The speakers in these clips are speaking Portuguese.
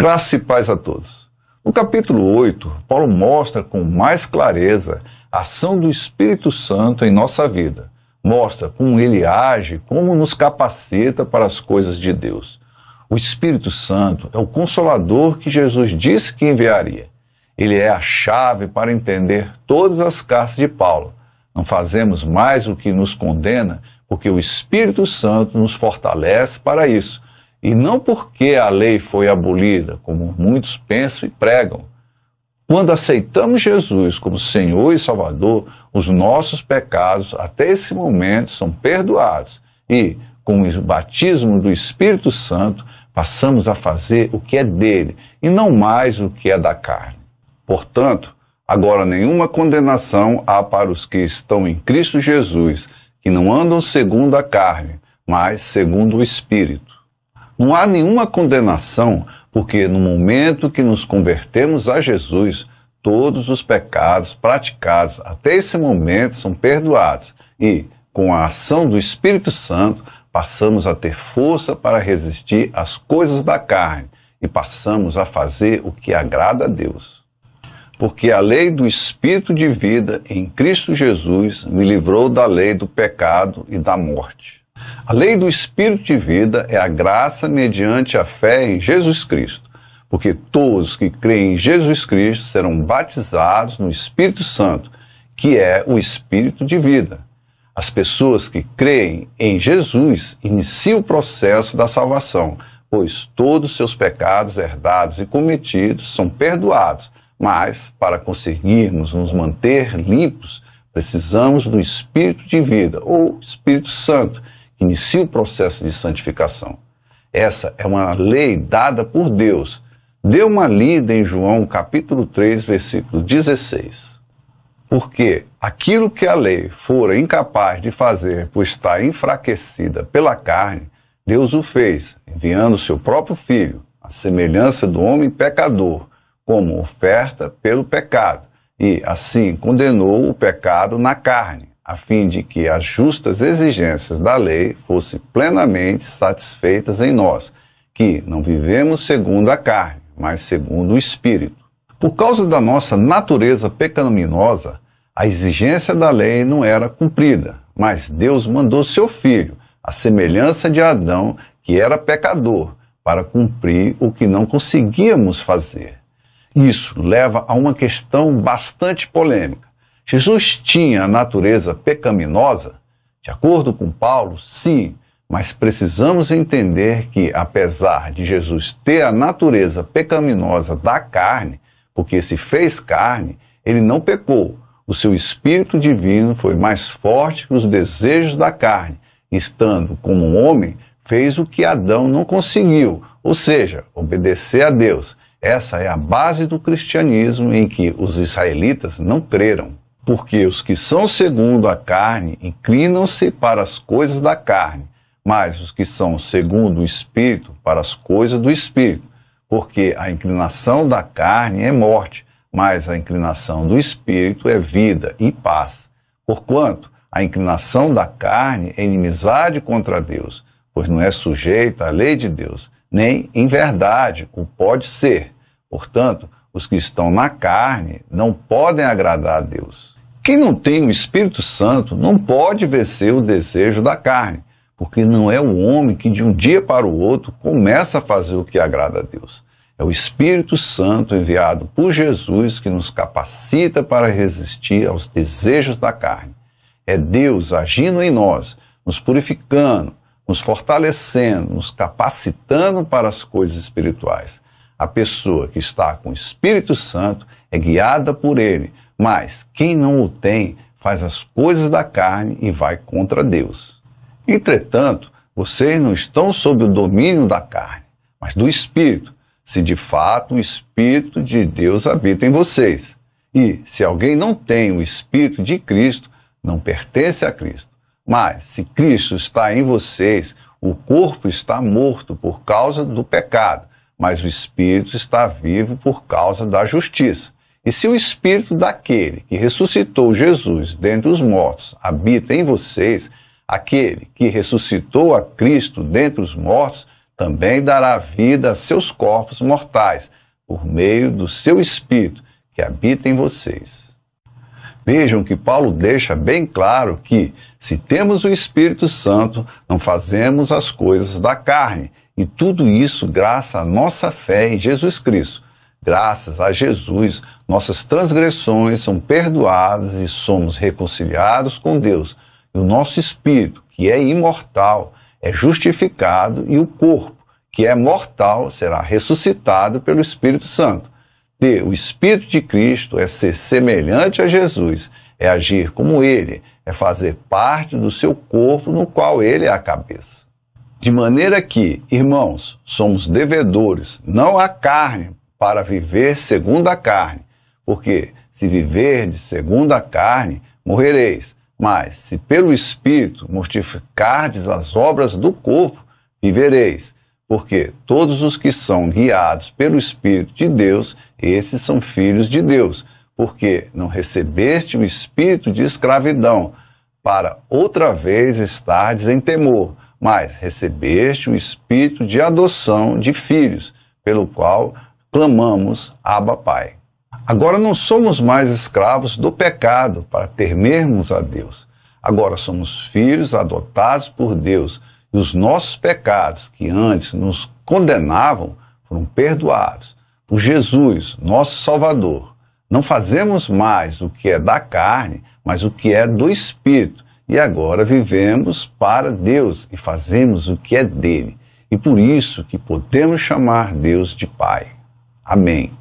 Graça e paz a todos. No capítulo 8, Paulo mostra com mais clareza a ação do Espírito Santo em nossa vida. Mostra como ele age, como nos capacita para as coisas de Deus. O Espírito Santo é o Consolador que Jesus disse que enviaria. Ele é a chave para entender todas as cartas de Paulo. Não fazemos mais o que nos condena, porque o Espírito Santo nos fortalece para isso. E não porque a lei foi abolida, como muitos pensam e pregam. Quando aceitamos Jesus como Senhor e Salvador, os nossos pecados até esse momento são perdoados. E, com o batismo do Espírito Santo, passamos a fazer o que é dele e não mais o que é da carne. Portanto, agora nenhuma condenação há para os que estão em Cristo Jesus, que não andam segundo a carne, mas segundo o Espírito. Não há nenhuma condenação, porque no momento que nos convertemos a Jesus, todos os pecados praticados até esse momento são perdoados e, com a ação do Espírito Santo, passamos a ter força para resistir às coisas da carne e passamos a fazer o que agrada a Deus. Porque a lei do Espírito de vida em Cristo Jesus me livrou da lei do pecado e da morte. A lei do Espírito de vida é a graça mediante a fé em Jesus Cristo, porque todos que creem em Jesus Cristo serão batizados no Espírito Santo, que é o Espírito de vida. As pessoas que creem em Jesus iniciam o processo da salvação, pois todos os seus pecados herdados e cometidos são perdoados, mas para conseguirmos nos manter limpos, precisamos do Espírito de vida, ou Espírito Santo, que inicia o processo de santificação. Essa é uma lei dada por Deus. Dê uma lida em João capítulo 3, versículo 16. Porque aquilo que a lei fora incapaz de fazer por estar enfraquecida pela carne, Deus o fez, enviando o seu próprio Filho, à semelhança do homem pecador, como oferta pelo pecado, e assim condenou o pecado na carne, a fim de que as justas exigências da lei fossem plenamente satisfeitas em nós, que não vivemos segundo a carne, mas segundo o Espírito. Por causa da nossa natureza pecaminosa, a exigência da lei não era cumprida, mas Deus mandou seu Filho, à semelhança de Adão, que era pecador, para cumprir o que não conseguíamos fazer. Isso leva a uma questão bastante polêmica. Jesus tinha a natureza pecaminosa? De acordo com Paulo, sim, mas precisamos entender que, apesar de Jesus ter a natureza pecaminosa da carne, porque se fez carne, ele não pecou. O seu Espírito divino foi mais forte que os desejos da carne. Estando como um homem, fez o que Adão não conseguiu, ou seja, obedecer a Deus. Essa é a base do cristianismo em que os israelitas não creram. Porque os que são segundo a carne inclinam-se para as coisas da carne, mas os que são segundo o Espírito para as coisas do Espírito. Porque a inclinação da carne é morte, mas a inclinação do Espírito é vida e paz. Porquanto a inclinação da carne é inimizade contra Deus, pois não é sujeita à lei de Deus, nem em verdade o pode ser. Portanto, os que estão na carne não podem agradar a Deus. Quem não tem o Espírito Santo não pode vencer o desejo da carne, porque não é o homem que de um dia para o outro começa a fazer o que agrada a Deus. É o Espírito Santo enviado por Jesus que nos capacita para resistir aos desejos da carne. É Deus agindo em nós, nos purificando, nos fortalecendo, nos capacitando para as coisas espirituais. A pessoa que está com o Espírito Santo é guiada por ele, mas quem não o tem faz as coisas da carne e vai contra Deus. Entretanto, vocês não estão sob o domínio da carne, mas do Espírito, se de fato o Espírito de Deus habita em vocês. E se alguém não tem o Espírito de Cristo, não pertence a Cristo. Mas se Cristo está em vocês, o corpo está morto por causa do pecado, mas o Espírito está vivo por causa da justiça. E se o Espírito daquele que ressuscitou Jesus dentre os mortos habita em vocês, aquele que ressuscitou a Cristo dentre os mortos também dará vida a seus corpos mortais, por meio do seu Espírito que habita em vocês. Vejam que Paulo deixa bem claro que, se temos o Espírito Santo, não fazemos as coisas da carne, e tudo isso graças à nossa fé em Jesus Cristo. Graças a Jesus, nossas transgressões são perdoadas e somos reconciliados com Deus. E o nosso espírito, que é imortal, é justificado, e o corpo, que é mortal, será ressuscitado pelo Espírito Santo. Ter o Espírito de Cristo é ser semelhante a Jesus, é agir como Ele, é fazer parte do seu corpo no qual Ele é a cabeça. De maneira que, irmãos, somos devedores, não à carne, para viver segundo a carne, porque se viverdes segundo a carne, morrereis, mas se pelo Espírito mortificardes as obras do corpo, vivereis. Porque todos os que são guiados pelo Espírito de Deus, esses são filhos de Deus. Porque não recebeste o espírito de escravidão, para outra vez estardes em temor, mas recebeste o espírito de adoção de filhos, pelo qual clamamos, Abba, Pai. Agora não somos mais escravos do pecado para temermos a Deus. Agora somos filhos adotados por Deus, e os nossos pecados, que antes nos condenavam, foram perdoados por Jesus, nosso Salvador. Não fazemos mais o que é da carne, mas o que é do Espírito. E agora vivemos para Deus e fazemos o que é dele. E por isso que podemos chamar Deus de Pai. Amém.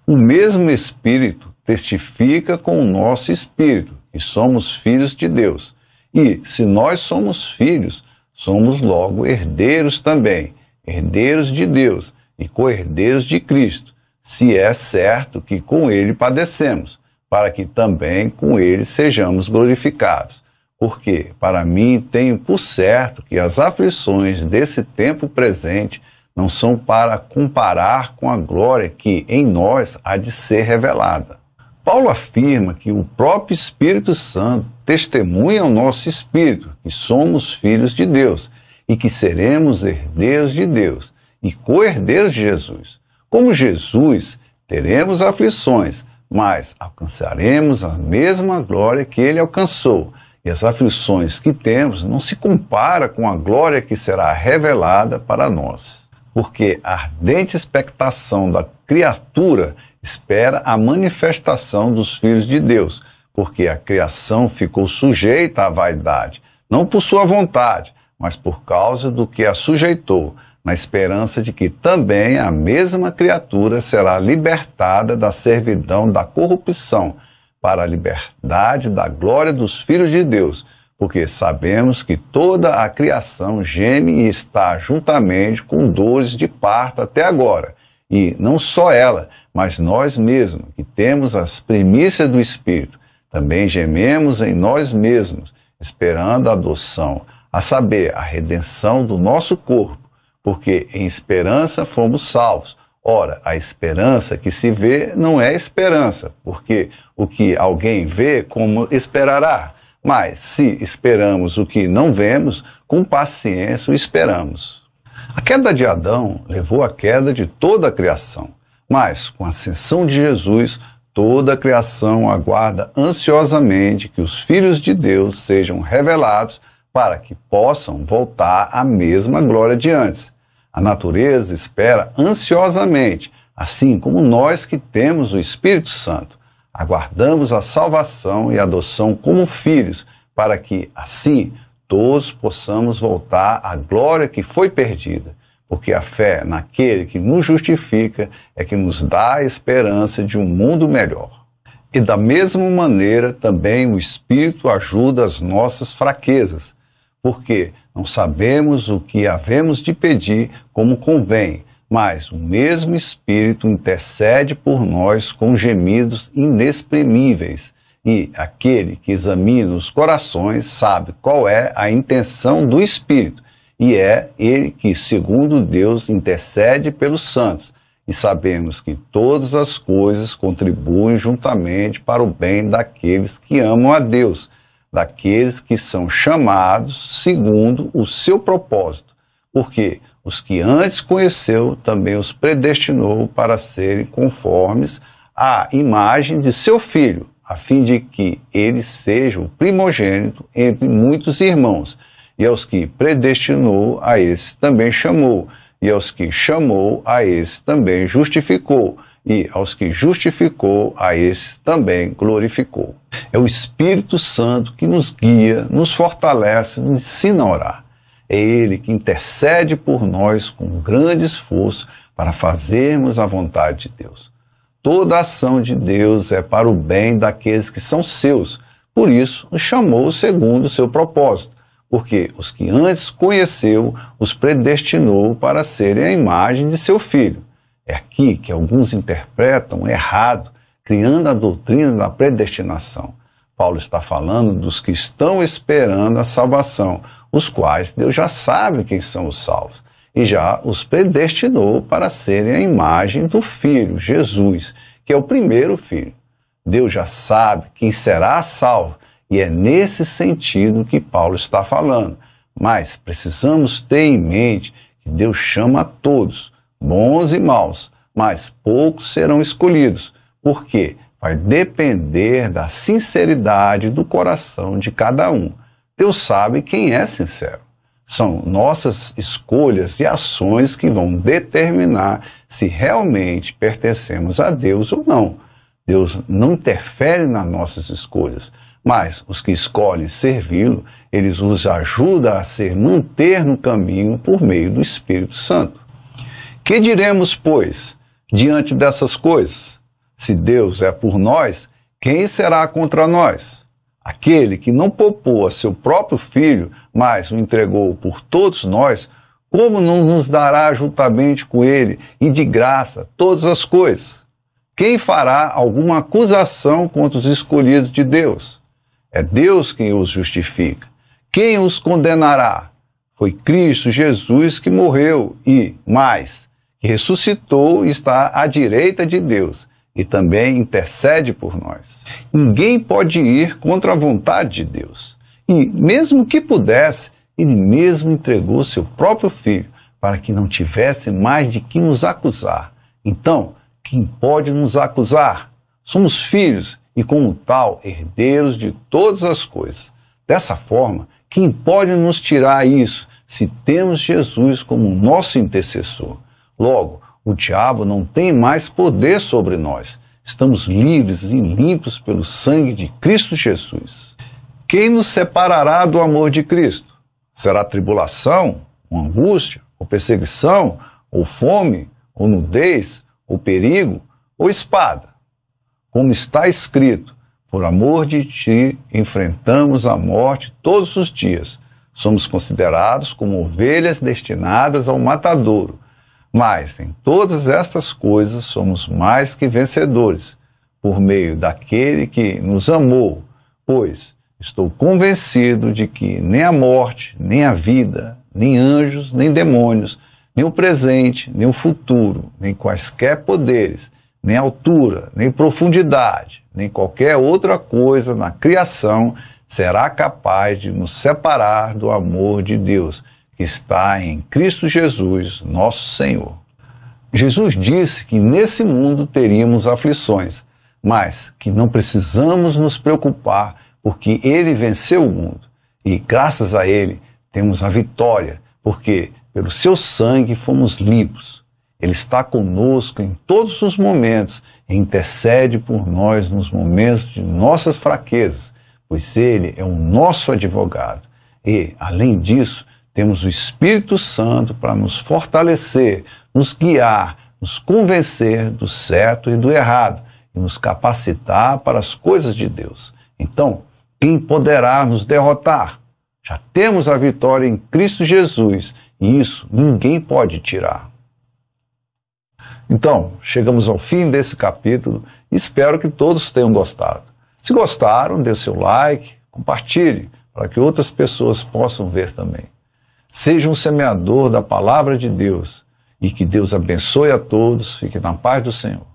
O mesmo Espírito testifica com o nosso Espírito que somos filhos de Deus. E, se nós somos filhos, somos logo herdeiros também, herdeiros de Deus e co-herdeiros de Cristo, se é certo que com Ele padecemos, para que também com Ele sejamos glorificados. Porque, para mim, tenho por certo que as aflições desse tempo presente não são para comparar com a glória que em nós há de ser revelada. Paulo afirma que o próprio Espírito Santo testemunha ao nosso espírito que somos filhos de Deus e que seremos herdeiros de Deus e co-herdeiros de Jesus. Como Jesus, teremos aflições, mas alcançaremos a mesma glória que ele alcançou. E as aflições que temos não se compara com a glória que será revelada para nós. Porque a ardente expectação da criatura espera a manifestação dos filhos de Deus, porque a criação ficou sujeita à vaidade, não por sua vontade, mas por causa do que a sujeitou, na esperança de que também a mesma criatura será libertada da servidão da corrupção, para a liberdade da glória dos filhos de Deus, porque sabemos que toda a criação geme e está juntamente com dores de parto até agora. E não só ela, mas nós mesmos, que temos as primícias do Espírito, também gememos em nós mesmos, esperando a adoção, a saber, a redenção do nosso corpo, porque em esperança fomos salvos. Ora, a esperança que se vê não é esperança, porque o que alguém vê, como esperará? Mas, se esperamos o que não vemos, com paciência o esperamos. A queda de Adão levou à queda de toda a criação, mas, com a ascensão de Jesus, toda a criação aguarda ansiosamente que os filhos de Deus sejam revelados para que possam voltar à mesma glória de antes. A natureza espera ansiosamente, assim como nós que temos o Espírito Santo. Aguardamos a salvação e a adoção como filhos, para que, assim, todos possamos voltar à glória que foi perdida, porque a fé naquele que nos justifica é que nos dá a esperança de um mundo melhor. E da mesma maneira também o Espírito ajuda as nossas fraquezas, porque não sabemos o que havemos de pedir como convém, mas o mesmo Espírito intercede por nós com gemidos inexprimíveis, e aquele que examina os corações sabe qual é a intenção do Espírito, e é ele que, segundo Deus, intercede pelos santos, e sabemos que todas as coisas contribuem juntamente para o bem daqueles que amam a Deus, daqueles que são chamados segundo o seu propósito, porque os que antes conheceu, também os predestinou para serem conformes à imagem de seu Filho, a fim de que ele seja o primogênito entre muitos irmãos. E aos que predestinou, a esses também chamou. E aos que chamou, a esses também justificou. E aos que justificou, a esses também glorificou. É o Espírito Santo que nos guia, nos fortalece, nos ensina a orar. É Ele que intercede por nós com grande esforço para fazermos a vontade de Deus. Toda a ação de Deus é para o bem daqueles que são seus. Por isso, nos chamou segundo o seu propósito. Porque os que antes conheceu, os predestinou para serem a imagem de seu Filho. É aqui que alguns interpretam errado, criando a doutrina da predestinação. Paulo está falando dos que estão esperando a salvação, os quais Deus já sabe quem são os salvos, e já os predestinou para serem a imagem do Filho, Jesus, que é o primeiro Filho. Deus já sabe quem será salvo, e é nesse sentido que Paulo está falando. Mas precisamos ter em mente que Deus chama a todos, bons e maus, mas poucos serão escolhidos. Por quê? Vai depender da sinceridade do coração de cada um. Deus sabe quem é sincero. São nossas escolhas e ações que vão determinar se realmente pertencemos a Deus ou não. Deus não interfere nas nossas escolhas, mas os que escolhem servi-lo, eles os ajudam a se manter no caminho por meio do Espírito Santo. Que diremos, pois, diante dessas coisas? Se Deus é por nós, quem será contra nós? Aquele que não poupou a seu próprio Filho, mas o entregou por todos nós, como não nos dará juntamente com ele e de graça todas as coisas? Quem fará alguma acusação contra os escolhidos de Deus? É Deus quem os justifica. Quem os condenará? Foi Cristo Jesus que morreu e, mais, que ressuscitou e está à direita de Deus e também intercede por nós. Ninguém pode ir contra a vontade de Deus. E, mesmo que pudesse, Ele mesmo entregou seu próprio Filho para que não tivesse mais de que nos acusar. Então, quem pode nos acusar? Somos filhos e, como tal, herdeiros de todas as coisas. Dessa forma, quem pode nos tirar isso se temos Jesus como nosso intercessor? Logo, o diabo não tem mais poder sobre nós. Estamos livres e limpos pelo sangue de Cristo Jesus. Quem nos separará do amor de Cristo? Será tribulação, ou angústia, ou perseguição, ou fome, ou nudez, ou perigo, ou espada? Como está escrito, por amor de ti enfrentamos a morte todos os dias. Somos considerados como ovelhas destinadas ao matadouro. Mas em todas estas coisas somos mais que vencedores, por meio daquele que nos amou, pois estou convencido de que nem a morte, nem a vida, nem anjos, nem demônios, nem o presente, nem o futuro, nem quaisquer poderes, nem altura, nem profundidade, nem qualquer outra coisa na criação será capaz de nos separar do amor de Deus, que está em Cristo Jesus, nosso Senhor. Jesus disse que nesse mundo teríamos aflições, mas que não precisamos nos preocupar, porque Ele venceu o mundo. E graças a Ele temos a vitória, porque pelo seu sangue fomos limpos. Ele está conosco em todos os momentos e intercede por nós nos momentos de nossas fraquezas, pois Ele é o nosso advogado. E, além disso, temos o Espírito Santo para nos fortalecer, nos guiar, nos convencer do certo e do errado e nos capacitar para as coisas de Deus. Então, quem poderá nos derrotar? Já temos a vitória em Cristo Jesus e isso ninguém pode tirar. Então, chegamos ao fim desse capítulo e espero que todos tenham gostado. Se gostaram, dê o seu like, compartilhe para que outras pessoas possam ver também. Seja um semeador da palavra de Deus e que Deus abençoe a todos. Fique na paz do Senhor.